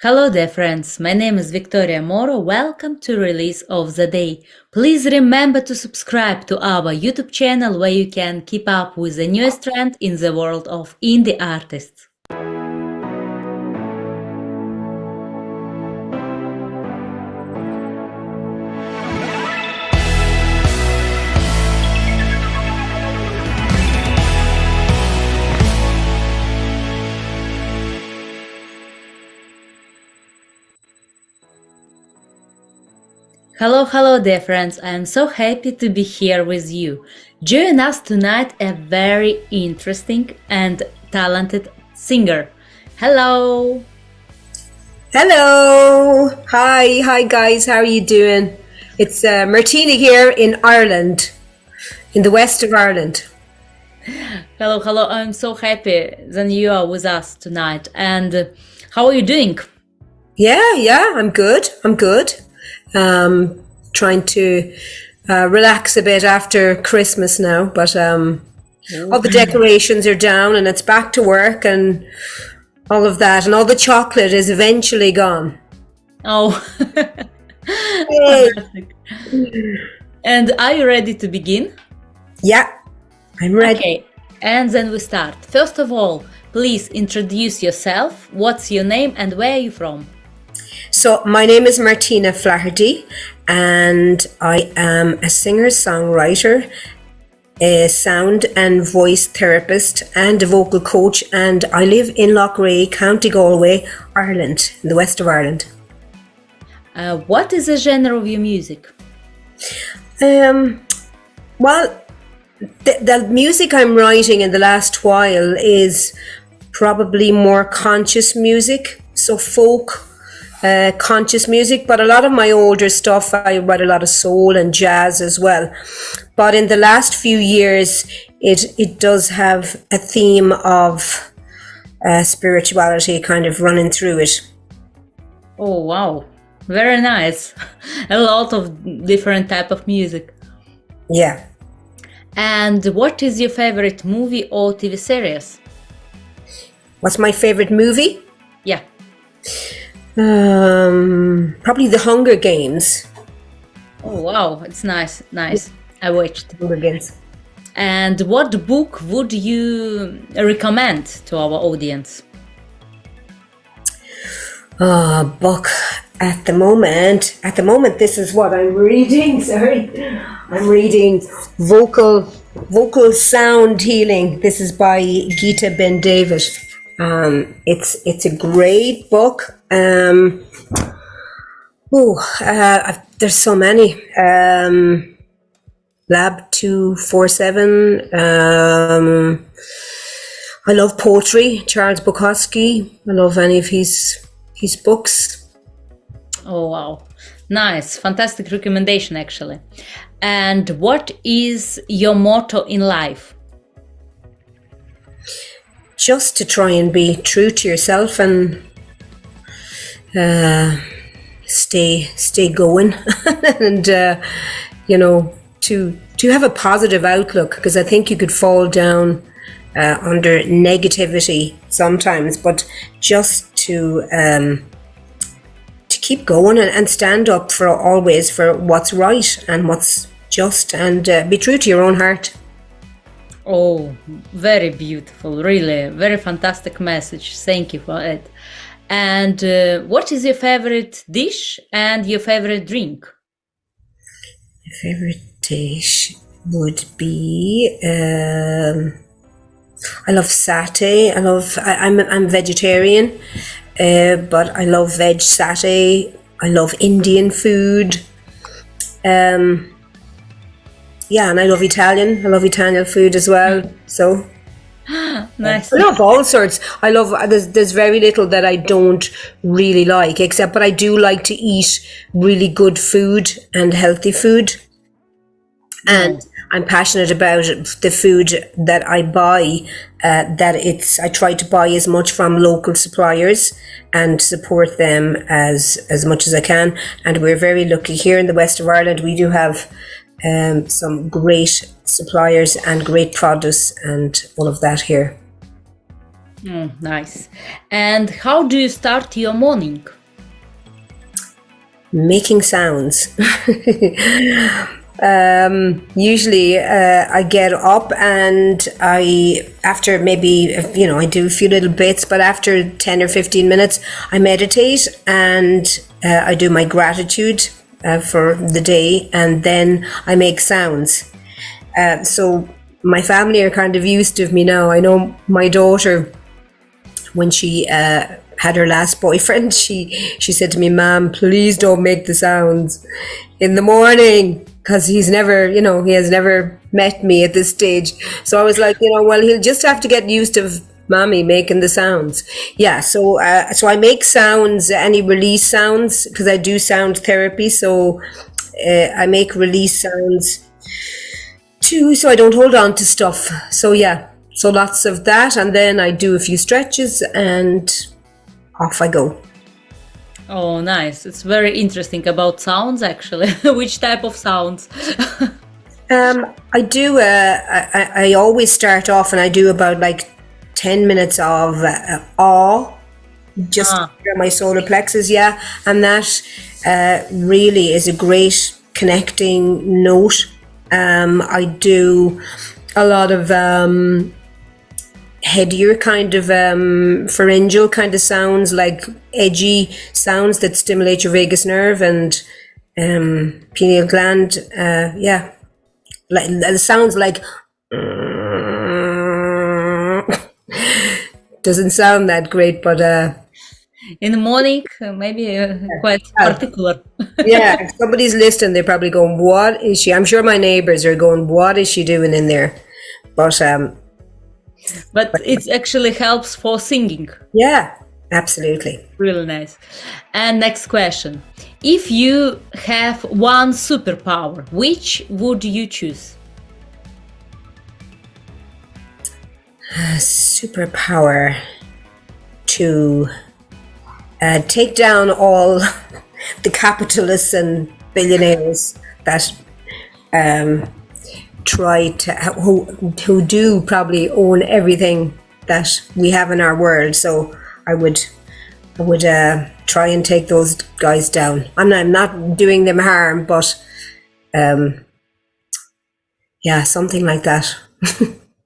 Hello there friends, my name is Victoria Moro. Welcome to Release of the Day. Please remember to subscribe to our YouTube channel where you can keep up with the newest trend in the world of indie artists. Hello dear friends, I am so happy to be here with you. Join us tonight a very interesting and talented singer. Hello! Hello! Hi guys, how are you doing? It's Martina here in Ireland, in the west of Ireland. Hello, I'm so happy that you are with us tonight. And how are you doing? Yeah, I'm good. Trying to relax a bit after Christmas now, but all the decorations are down and it's back to work and all of that, and all the chocolate is eventually gone. Oh, Hey. fantastic. And are you ready to begin? Yeah, I'm ready. Okay, and then we start. First of all, please introduce yourself. What's your name and where are you from? So my name is Martina Flaherty and I am a singer-songwriter, a sound and voice therapist and a vocal coach, and I live in Loughrea, County Galway, Ireland, in the west of Ireland. What is the genre of your music? Well, the music I'm writing in the last while is probably more conscious music, so folk, conscious music, but a lot of my older stuff, I write a lot of soul and jazz as well. But in the last few years, it does have a theme of spirituality kind of running through it. Oh, wow. Very nice. A lot of different type of music. Yeah. And what is your favorite movie or TV series? What's my favorite movie? Yeah. Probably The Hunger Games. Oh, wow. It's nice. I watched. Hunger Games. And what book would you recommend to our audience? Book. At the moment, this is what I'm reading. Sorry, I'm reading Vocal Sound Healing. This is by Geeta Ben David. It's a great book. There's so many. Lab 247. I love poetry. Charles Bukowski. I love any of his books. Oh, wow. Nice. Fantastic recommendation, actually. And what is your motto in life? Just to try and be true to yourself and stay going and to have a positive outlook, because I think you could fall down under negativity sometimes, but just to keep going and stand up for always for what's right and what's just, and be true to your own heart. Oh, very beautiful. Really, very fantastic message. Thank you for it. And what is your favorite dish and your favorite drink? My favorite dish would be I love satay. I'm vegetarian, but I love veg satay. I love Indian food. Yeah, and I love Italian. I love Italian food as well. So Nice. I love all sorts. I love. There's very little that I don't really like, except, but I do like to eat really good food and healthy food. And I'm passionate about the food that I buy. I try to buy as much from local suppliers and support them as much as I can. And we're very lucky here in the west of Ireland. We do have some great suppliers and great produce and all of that here. Nice. And how do you start your morning? Making sounds. Usually I get up and after maybe, I do a few little bits, but after 10 or 15 minutes, I meditate and I do my gratitude for the day, and then I make sounds. So my family are kind of used to me now. I know my daughter, when she had her last boyfriend, she said to me, "Mom, please don't make the sounds in the morning," because he has never met me at this stage. So I was like, well, he'll just have to get used to mommy making the sounds. Yeah, so I make sounds, any release sounds, because I do sound therapy. So I make release sounds too, so I don't hold on to stuff. So yeah, so lots of that, and then I do a few stretches and off I go. Oh, nice. It's very interesting about sounds, actually. Which type of sounds? I do. I always start off, and I do about like 10 minutes of awe, just for my solar plexus. Yeah, and that really is a great connecting note. I do a lot of headier kind of pharyngeal kind of sounds, like edgy sounds that stimulate your vagus nerve and pineal gland. Yeah, like it sounds like doesn't sound that great, but In the morning, maybe quite particular. yeah, if somebody's listening, they're probably going, "What is she?" I'm sure my neighbors are going, "What is she doing in there?" But it actually helps for singing. Yeah, absolutely. Really nice. And next question. If you have one superpower, which would you choose? Superpower to take down all the capitalists and billionaires that try to who do probably own everything that we have in our world. So I would try and take those guys down. I'm not doing them harm, but yeah, something like that.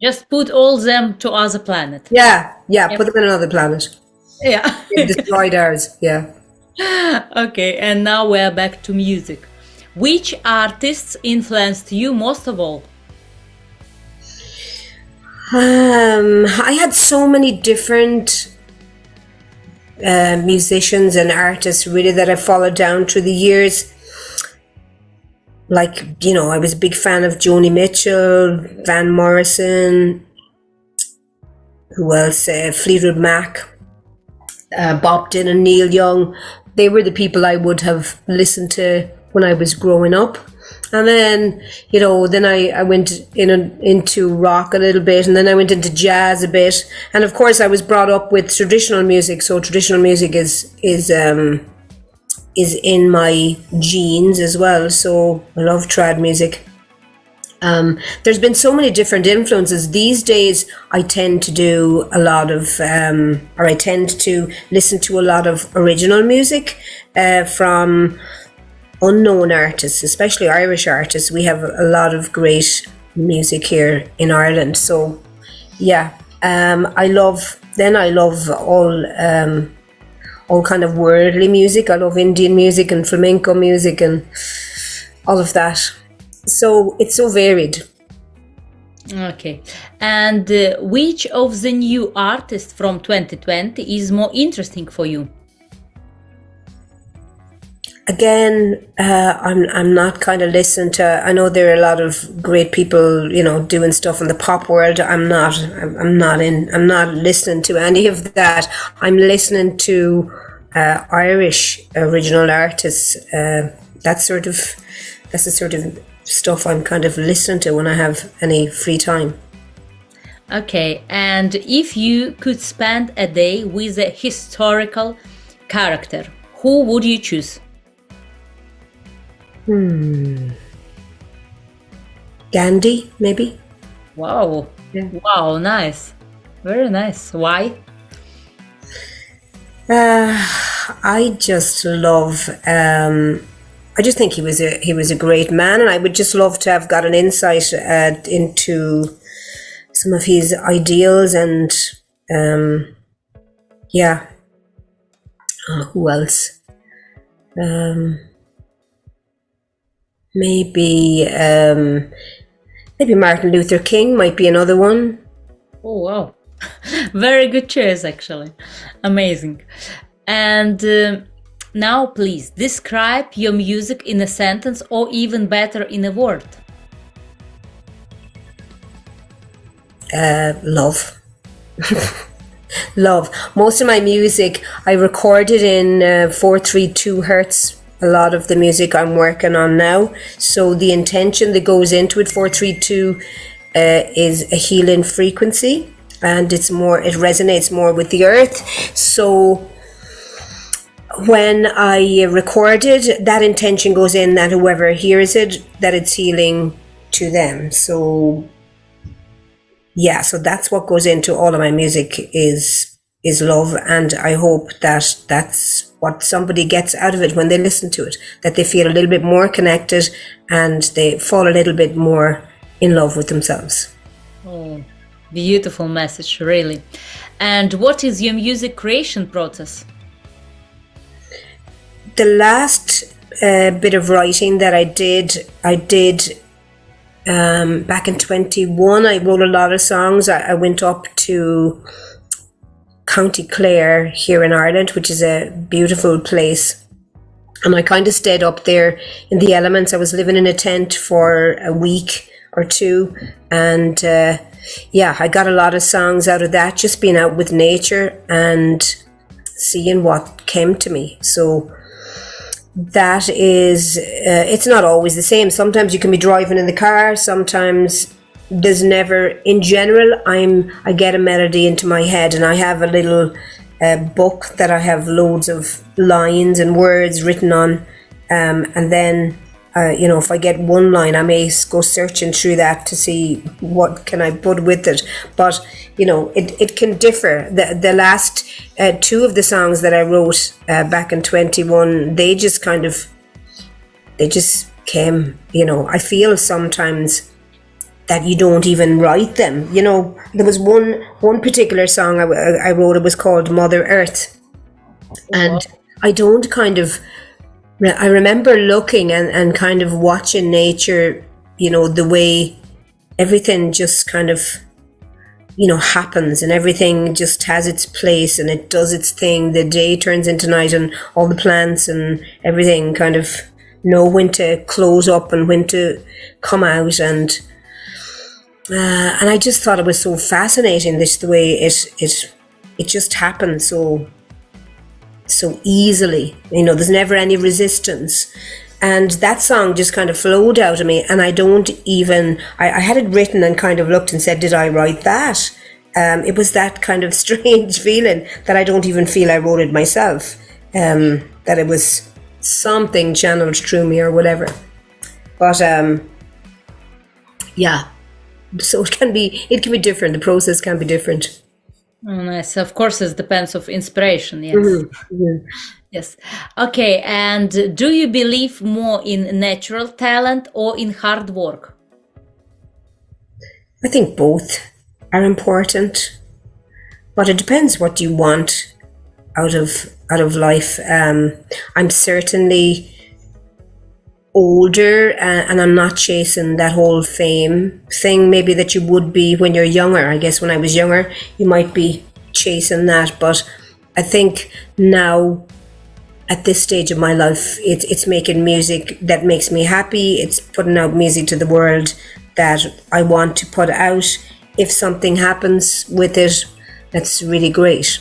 Just put all them to other planet. Yeah, put them in another planet. Yeah. They've destroyed ours. Yeah. Okay, and now we're back to music. Which artists influenced you most of all? I had so many different musicians and artists really that I followed down through the years. Like, I was a big fan of Joni Mitchell, Van Morrison, who else? Fleetwood Mac, Bob Dylan, Neil Young. They were the people I would have listened to when I was growing up. And then, then I went into rock a little bit, and then I went into jazz a bit. And of course, I was brought up with traditional music, so traditional music is in my genes as well. So I love trad music. There's been so many different influences. These days, I tend to do a lot of, or I tend to listen to a lot of original music from unknown artists, especially Irish artists. We have a lot of great music here in Ireland. So, yeah, I love all kind of worldly music. I love Indian music and flamenco music and all of that. So it's so varied. Okay. And which of the new artists from 2020 is more interesting for you? Again, I'm not kind of listening to. I know there are a lot of great people, doing stuff in the pop world. I'm not listening to any of that. I'm listening to Irish original artists. That's the sort of stuff I'm kind of listening to when I have any free time. Okay, and if you could spend a day with a historical character, who would you choose? Gandhi, maybe. Wow. Yeah. Wow, nice. Very nice. Why? I just love. I just think he was a great man, and I would just love to have got an insight into some of his ideals and yeah. Who else? Maybe maybe Martin Luther King might be another one. Oh, wow. Very good choice, actually. Amazing. And now, please describe your music in a sentence or even better in a word. Love. Love. Most of my music I recorded in 432 hertz. A lot of the music I'm working on now. So the intention that goes into it, 432, is a healing frequency, and it resonates more with the earth. So when I recorded, that intention goes in that whoever hears it, that it's healing to them. So yeah, so that's what goes into all of my music is love, and I hope that that's what somebody gets out of it when they listen to it, that they feel a little bit more connected and they fall a little bit more in love with themselves. Oh, beautiful message, really. And what is your music creation process? The last bit of writing that I did back in 21. I wrote a lot of songs. I went up to County Clare here in Ireland, which is a beautiful place. And I kind of stayed up there in the elements. I was living in a tent for a week or two. And yeah, I got a lot of songs out of that, just being out with nature and seeing what came to me. So that is, it's not always the same. Sometimes you can be driving in the car. Sometimes there's never, in general, I get a melody into my head, and I have a little book that I have loads of lines and words written on, and then if I get one line, I may go searching through that to see what can I put with it. But it can differ. The last two of the songs that I wrote back in 21, they just came. I feel sometimes that you don't even write them. There was one particular song I wrote. It was called Mother Earth, and I remember looking and kind of watching nature, the way everything just kind of, happens, and everything just has its place and it does its thing. The day turns into night, and all the plants and everything kind of know when to close up and when to come out. And I just thought it was so fascinating, the way it just happens so easily. There's never any resistance. And that song just kind of flowed out of me, and I had it written and kind of looked and said, did I write that? It was that kind of strange feeling that I don't even feel I wrote it myself, that it was something channeled through me or whatever. But yeah, so it can be different. The process can be different. Oh, nice. Of course, it depends of inspiration. Yes. Mm-hmm. Mm-hmm. Yes. Okay. And do you believe more in natural talent or in hard work? I think both are important, but it depends what you want out of life. I'm certainly older, and I'm not chasing that whole fame thing maybe that you would be when you're younger. I guess when I was younger, you might be chasing that, but I think now at this stage of my life, it's making music that makes me happy. It's putting out music to the world that I want to put out. If something happens with it, that's really great.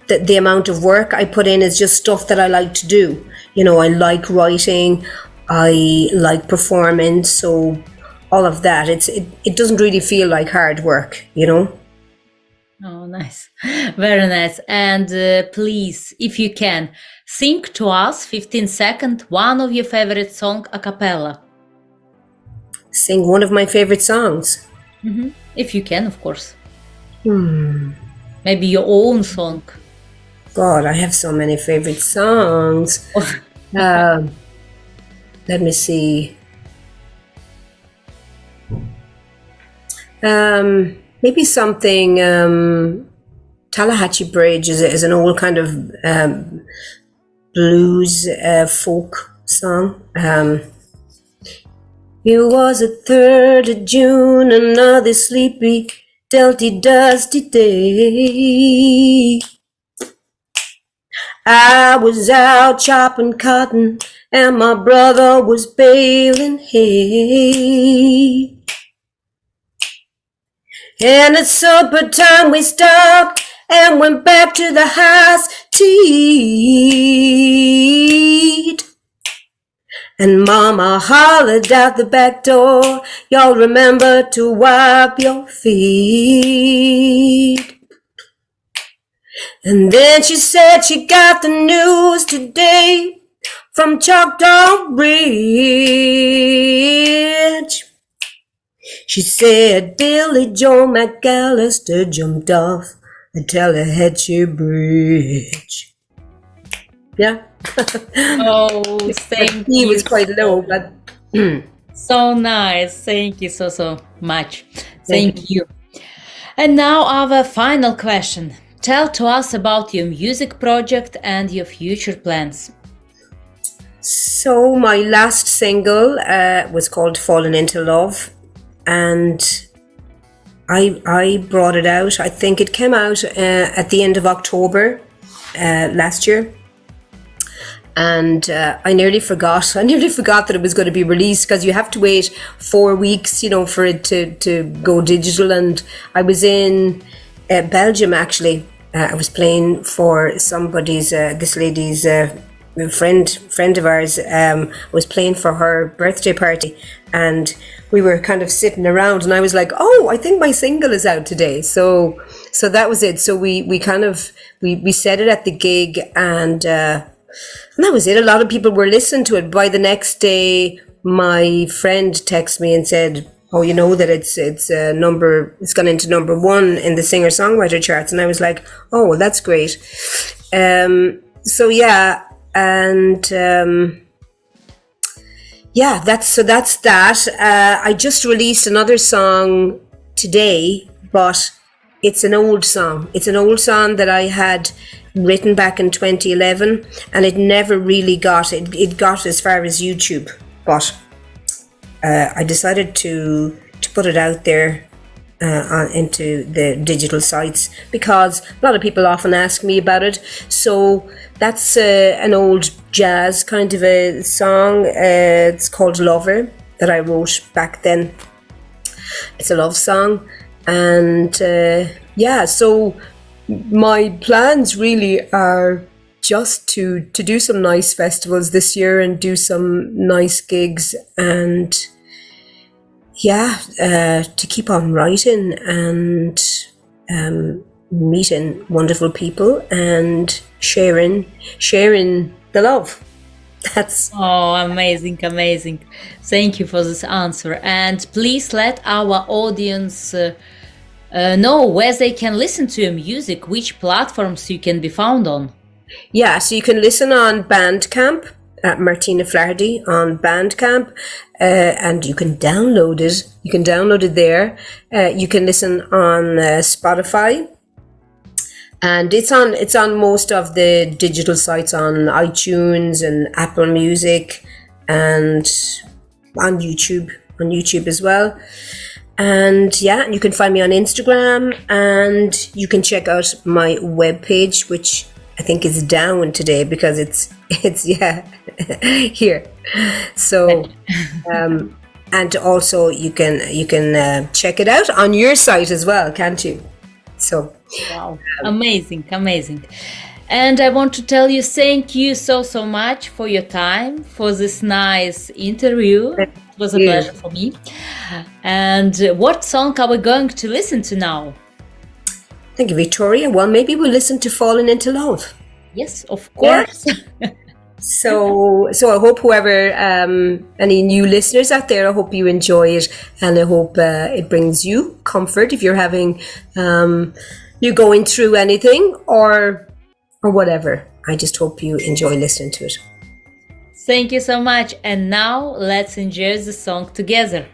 The amount of work I put in is just stuff that I like to do. I like writing, I like performing, so all of that. It doesn't really feel like hard work. Oh, nice. Very nice. And please, if you can, sing to us 15 seconds one of your favorite song a cappella. Sing one of my favorite songs. If you can, of course. Hmm. Maybe your own song. God, I have so many favorite songs. Let me see. Maybe something. Tallahatchie Bridge is an old kind of blues folk song. It was the 3rd of June, another sleepy, delty, dusty day. I was out chopping cotton, and my brother was baling hay. And at supper time we stopped and went back to the house to eat. And Mama hollered out the back door, y'all remember to wipe your feet. And then she said she got the news today from Choctaw Bridge. She said Billy Joe McAllister jumped off the Tallahatchie Bridge. Yeah. Oh, thank He you. was quite low, but So nice. Thank you so much. Thank you. And now our final question. Tell to us about your music project and your future plans. So my last single was called Fallen Into Love, and I brought it out. I think it came out at the end of October last year. And I nearly forgot that it was going to be released, because you have to wait 4 weeks, for it to go digital. And I was in Belgium, actually. I was playing for somebody's, this lady's friend of ours. Was playing for her birthday party, and we were kind of sitting around, and I was like, oh, I think my single is out today. So that was it. So we said it at the gig, and that was it. A lot of people were listening to it. By the next day, my friend texted me and said, oh, you know that it's gone into number 1 in the singer-songwriter charts. And I was like, oh, well, that's great. So yeah, and yeah, that's that. I just released another song today, but it's an old song. It's an old song that I had written back in 2011, and it never really got it got as far as YouTube, but I decided to put it out there into the digital sites, because a lot of people often ask me about it. So that's an old jazz kind of a song. It's called Lover, that I wrote back then. It's a love song, and yeah, so my plans really are just to do some nice festivals this year and do some nice gigs, and yeah, to keep on writing and meeting wonderful people and sharing the love. That's amazing. Thank you for this answer. And please let our audience know where they can listen to your music, which platforms you can be found on. Yeah, so you can listen on Bandcamp at Martina Flaherty on Bandcamp, and you can download it. You can download it there. You can listen on Spotify, and it's on most of the digital sites, on iTunes and Apple Music, and on YouTube as well. And yeah, you can find me on Instagram, and you can check out my webpage, which I think is down today because it's yeah here. So and also you can check it out on your site as well, can't you? So wow, amazing. And I want to tell you thank you so much for your time, for this nice interview. It was a pleasure for me. And what song are we going to listen to now? Thank you, Victoria. Well, maybe we'll listen to Fallen Into Love. Yes, of course. Yeah. So I hope whoever, any new listeners out there, I hope you enjoy it, and I hope it brings you comfort if you're having, you're going through anything or whatever. I just hope you enjoy listening to it. Thank you so much. And now let's enjoy the song together.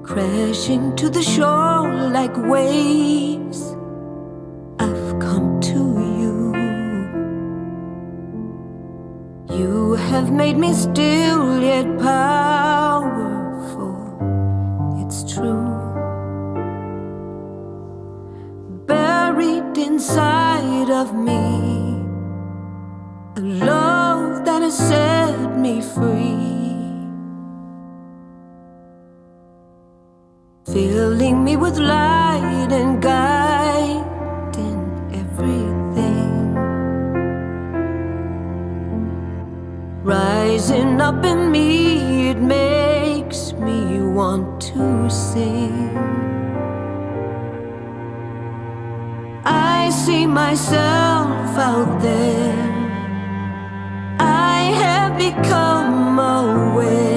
Crashing to the shore like waves, I've come to you. You have made me still yet powerful, it's true. Buried inside of me, a love that has set me free. Filling me with light and guiding everything. Rising up in me, it makes me want to sing. I see myself out there. I have become aware.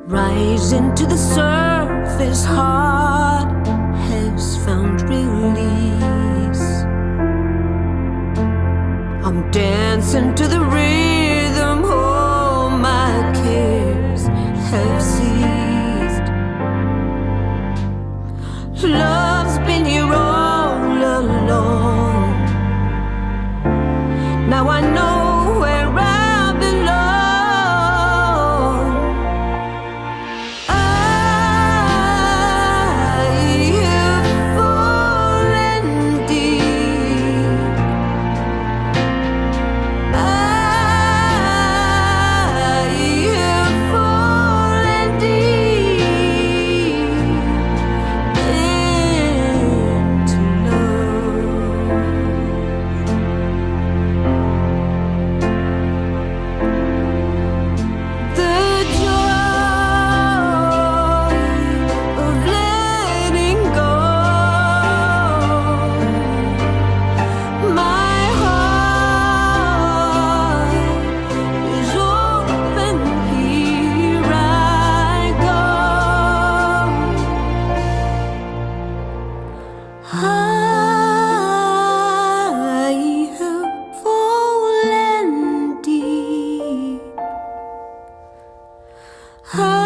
Rising to the surface, heart has found release. I'm dancing to the rhythm, all my cares have ceased. Love's been here all along. Now I know where I belong. I